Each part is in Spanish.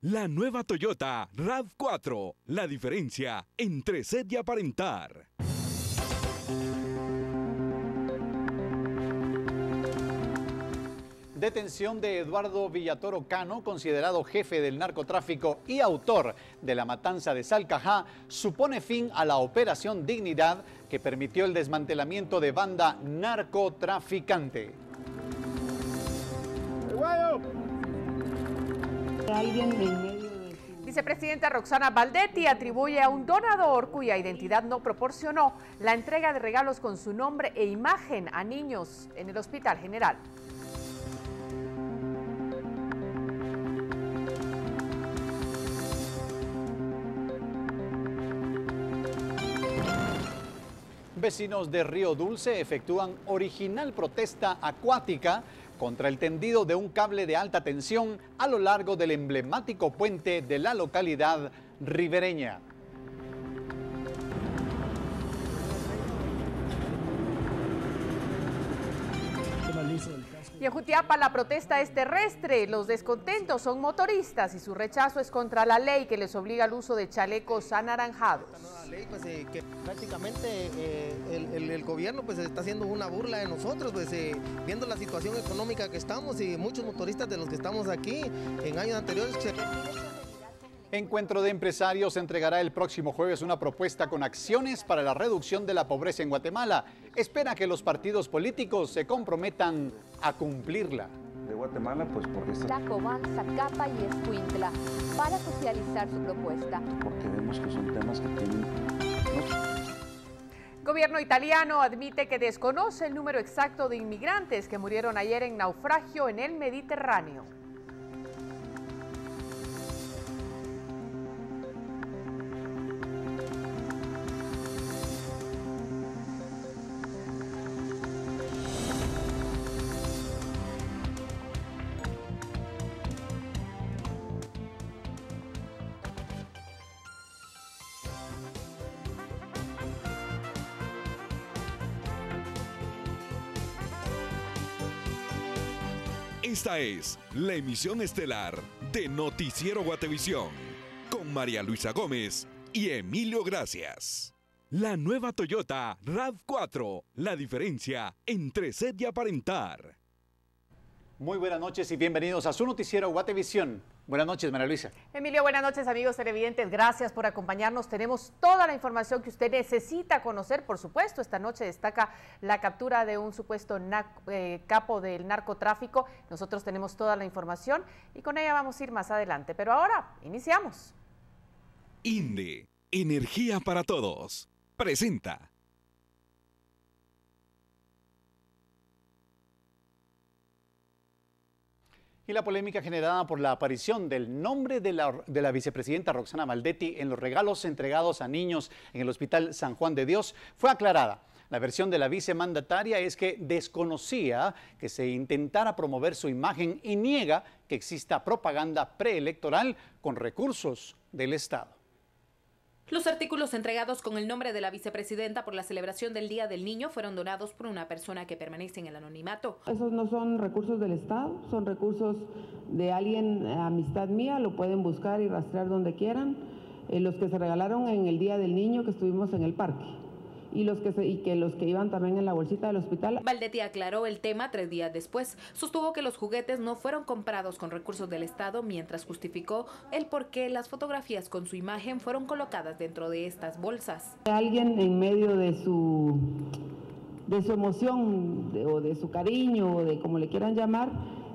La nueva Toyota RAV4, la diferencia entre ser y aparentar. Detención de Eduardo Villatoro Cano, considerado jefe del narcotráfico y autor de la matanza de Salcajá, supone fin a la Operación Dignidad que permitió el desmantelamiento de banda narcotraficante. Vicepresidenta Roxana Baldetti atribuye a un donador cuya identidad no proporcionó la entrega de regalos con su nombre e imagen a niños en el Hospital General. Vecinos de Río Dulce efectúan original protesta acuática contra el tendido de un cable de alta tensión a lo largo del emblemático puente de la localidad ribereña. Y en Jutiapa la protesta es terrestre, los descontentos son motoristas y su rechazo es contra la ley que les obliga al uso de chalecos anaranjados. Esta nueva ley, pues, que prácticamente el gobierno pues está haciendo una burla de nosotros, pues viendo la situación económica que estamos y muchos motoristas de los que estamos aquí en años anteriores. Encuentro de Empresarios entregará el próximo jueves una propuesta con acciones para la reducción de la pobreza en Guatemala. Espera que los partidos políticos se comprometan a cumplirla. De Guatemala, pues porque Cobán, Zacapa y Escuintla para socializar su propuesta. Porque vemos que son temas que tienen... Gobierno italiano admite que desconoce el número exacto de inmigrantes que murieron ayer en naufragio en el Mediterráneo. Esta es la emisión estelar de Noticiero Guatevisión, con María Luisa Gómez y Emilio Gracias. La nueva Toyota RAV4, la diferencia entre ser y aparentar. Muy buenas noches y bienvenidos a su noticiero Guatevisión. Buenas noches, María Luisa. Emilio, buenas noches, amigos televidentes. Gracias por acompañarnos. Tenemos toda la información que usted necesita conocer. Por supuesto, esta noche destaca la captura de un supuesto capo del narcotráfico. Nosotros tenemos toda la información y con ella vamos a ir más adelante. Pero ahora, iniciamos. INDE, Energía para Todos, presenta. Y la polémica generada por la aparición del nombre de la vicepresidenta Roxana Baldetti en los regalos entregados a niños en el Hospital San Juan de Dios fue aclarada. La versión de la vicemandataria es que desconocía que se intentara promover su imagen y niega que exista propaganda preelectoral con recursos del Estado. Los artículos entregados con el nombre de la vicepresidenta por la celebración del Día del Niño fueron donados por una persona que permanece en el anonimato. Esos no son recursos del Estado, son recursos de alguien, amistad mía, lo pueden buscar y rastrear donde quieran. Los que se regalaron en el Día del Niño que estuvimos en el parque. Y los que iban también en la bolsita del hospital. Baldetti aclaró el tema 3 días después. Sostuvo que los juguetes no fueron comprados con recursos del Estado, mientras justificó el por qué las fotografías con su imagen fueron colocadas dentro de estas bolsas. Alguien en medio de su emoción o de su cariño o de como le quieran llamar,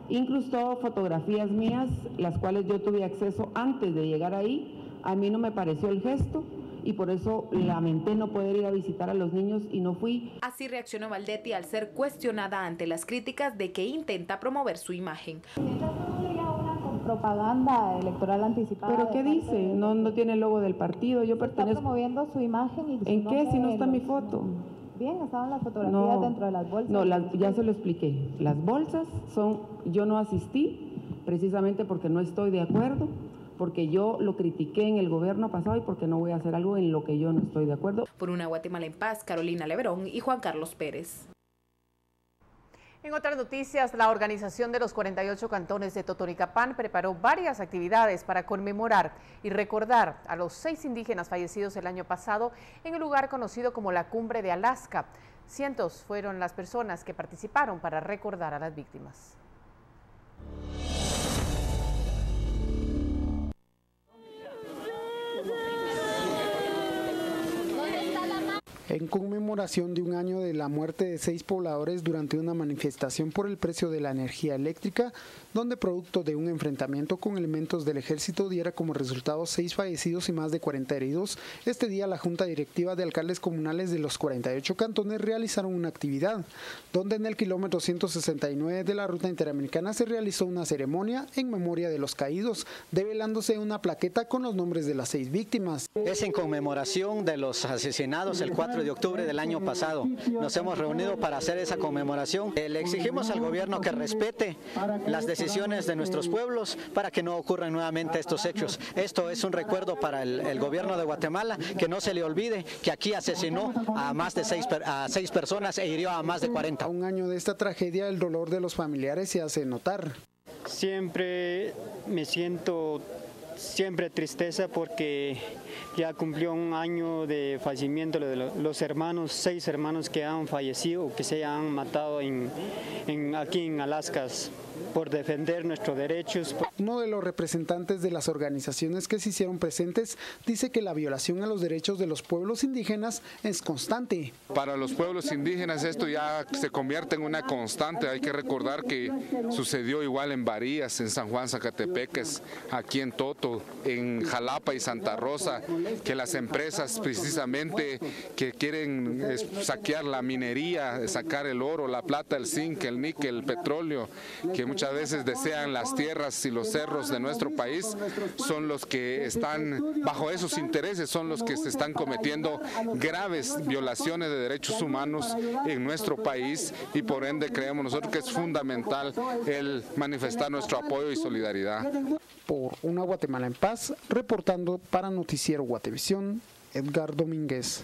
incrustó fotografías mías, las cuales yo tuve acceso antes de llegar ahí. A mí no me pareció el gesto. Y por eso lamenté no poder ir a visitar a los niños y no fui. Así reaccionó Baldetti al ser cuestionada ante las críticas de que intenta promover su imagen. Propaganda electoral anticipada. ¿Pero qué dice? No tiene el logo del partido. Yo pertenezco. Está promoviendo su imagen y su ¿En qué? Si no está mi foto. Bien, estaban las fotografías dentro de las bolsas. No, ya se lo expliqué. Las bolsas yo no asistí precisamente porque no estoy de acuerdo, porque yo lo critiqué en el gobierno pasado y porque no voy a hacer algo en lo que yo no estoy de acuerdo. Por una Guatemala en paz, Carolina Leverón y Juan Carlos Pérez. En otras noticias, la Organización de los 48 Cantones de Totonicapán preparó varias actividades para conmemorar y recordar a los 6 indígenas fallecidos el año pasado en el lugar conocido como la Cumbre de Alaska. Cientos fueron las personas que participaron para recordar a las víctimas. En conmemoración de un año de la muerte de 6 pobladores durante una manifestación por el precio de la energía eléctrica, donde producto de un enfrentamiento con elementos del ejército diera como resultado 6 fallecidos y más de 40 heridos, este día la Junta Directiva de Alcaldes Comunales de los 48 cantones realizaron una actividad, donde en el kilómetro 169 de la Ruta Interamericana se realizó una ceremonia en memoria de los caídos, develándose una plaqueta con los nombres de las 6 víctimas. Es en conmemoración de los asesinados el 4 de octubre del año pasado. Nos hemos reunido para hacer esa conmemoración. Le exigimos al gobierno que respete las decisiones de nuestros pueblos para que no ocurran nuevamente estos hechos. Esto es un recuerdo para el gobierno de Guatemala, que no se le olvide que aquí asesinó a más de 6 personas e hirió a más de 40. A un año de esta tragedia, el dolor de los familiares se hace notar. Siempre me siento tristeza porque ya cumplió un año de fallecimiento de los hermanos, 6 hermanos que han fallecido, que se han matado aquí en Alaska por defender nuestros derechos. Uno de los representantes de las organizaciones que se hicieron presentes dice que la violación a los derechos de los pueblos indígenas es constante. Para los pueblos indígenas esto ya se convierte en una constante. Hay que recordar que sucedió igual en Barías, en San Juan, Zacatepeques, aquí en Toto, en Jalapa y Santa Rosa, que las empresas precisamente que quieren saquear la minería, sacar el oro, la plata, el zinc, el níquel, el petróleo, que muchas veces desean las tierras y los cerros de nuestro país, son los que están bajo esos intereses, son los que se están cometiendo graves violaciones de derechos humanos en nuestro país, y por ende creemos nosotros que es fundamental el manifestar nuestro apoyo y solidaridad. Por una Guatemala en paz, reportando para Noticiero Guatevisión, Edgar Domínguez.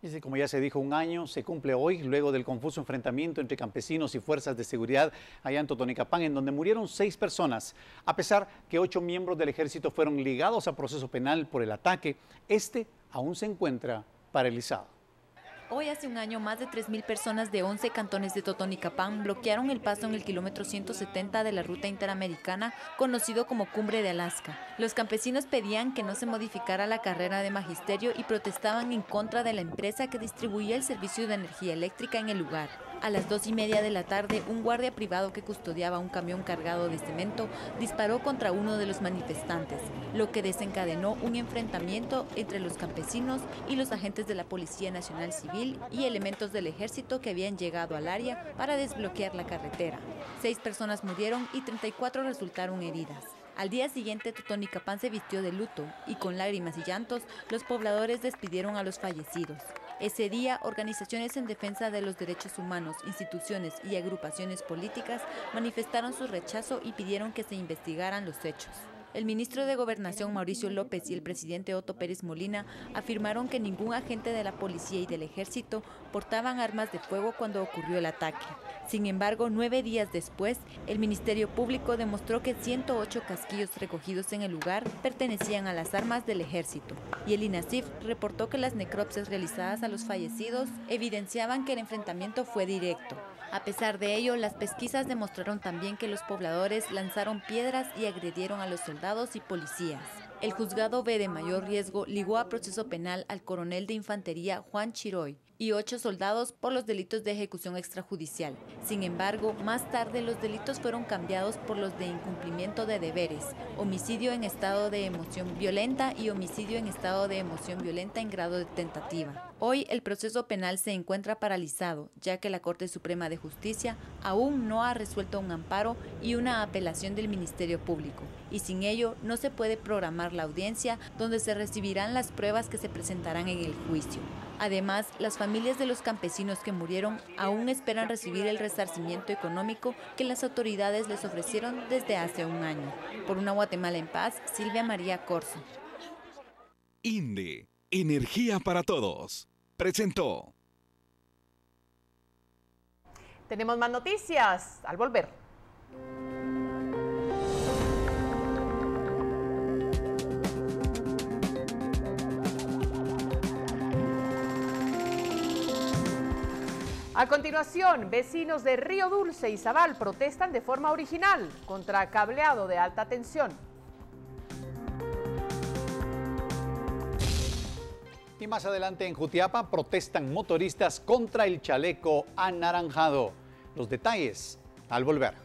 Y como ya se dijo, un año se cumple hoy, luego del confuso enfrentamiento entre campesinos y fuerzas de seguridad allá en Totonicapán, en donde murieron 6 personas. A pesar que 8 miembros del ejército fueron ligados a proceso penal por el ataque, este aún se encuentra paralizado. Hoy hace un año, más de 3.000 personas de 11 cantones de Totonicapán bloquearon el paso en el kilómetro 170 de la Ruta Interamericana, conocido como Cumbre de Alaska. Los campesinos pedían que no se modificara la carrera de magisterio y protestaban en contra de la empresa que distribuía el servicio de energía eléctrica en el lugar. A las 2:30 de la tarde, un guardia privado que custodiaba un camión cargado de cemento disparó contra uno de los manifestantes, lo que desencadenó un enfrentamiento entre los campesinos y los agentes de la Policía Nacional Civil y elementos del ejército que habían llegado al área para desbloquear la carretera. 6 personas murieron y 34 resultaron heridas. Al día siguiente, Totonicapán se vistió de luto y con lágrimas y llantos, los pobladores despidieron a los fallecidos. Ese día, organizaciones en defensa de los derechos humanos, instituciones y agrupaciones políticas manifestaron su rechazo y pidieron que se investigaran los hechos. El ministro de Gobernación Mauricio López y el presidente Otto Pérez Molina afirmaron que ningún agente de la policía y del ejército portaban armas de fuego cuando ocurrió el ataque. Sin embargo, 9 días después, el Ministerio Público demostró que 108 casquillos recogidos en el lugar pertenecían a las armas del ejército. Y el INACIF reportó que las necropsias realizadas a los fallecidos evidenciaban que el enfrentamiento fue directo. A pesar de ello, las pesquisas demostraron también que los pobladores lanzaron piedras y agredieron a los soldados y policías. El juzgado B de mayor riesgo ligó a proceso penal al coronel de infantería Juan Chiroy y 8 soldados por los delitos de ejecución extrajudicial. Sin embargo, más tarde los delitos fueron cambiados por los de incumplimiento de deberes, homicidio en estado de emoción violenta y homicidio en estado de emoción violenta en grado de tentativa. Hoy el proceso penal se encuentra paralizado, ya que la Corte Suprema de Justicia aún no ha resuelto un amparo y una apelación del Ministerio Público, y sin ello no se puede programar la audiencia donde se recibirán las pruebas que se presentarán en el juicio. Además, las familias de los campesinos que murieron aún esperan recibir el resarcimiento económico que las autoridades les ofrecieron desde hace un año. Por una Guatemala en paz, Silvia María Corzo. INDE, Energía para Todos, presentó. Tenemos más noticias al volver. A continuación, vecinos de Río Dulce y Zabal protestan de forma original contra cableado de alta tensión. Y más adelante en Jutiapa protestan motoristas contra el chaleco anaranjado. Los detalles al volver.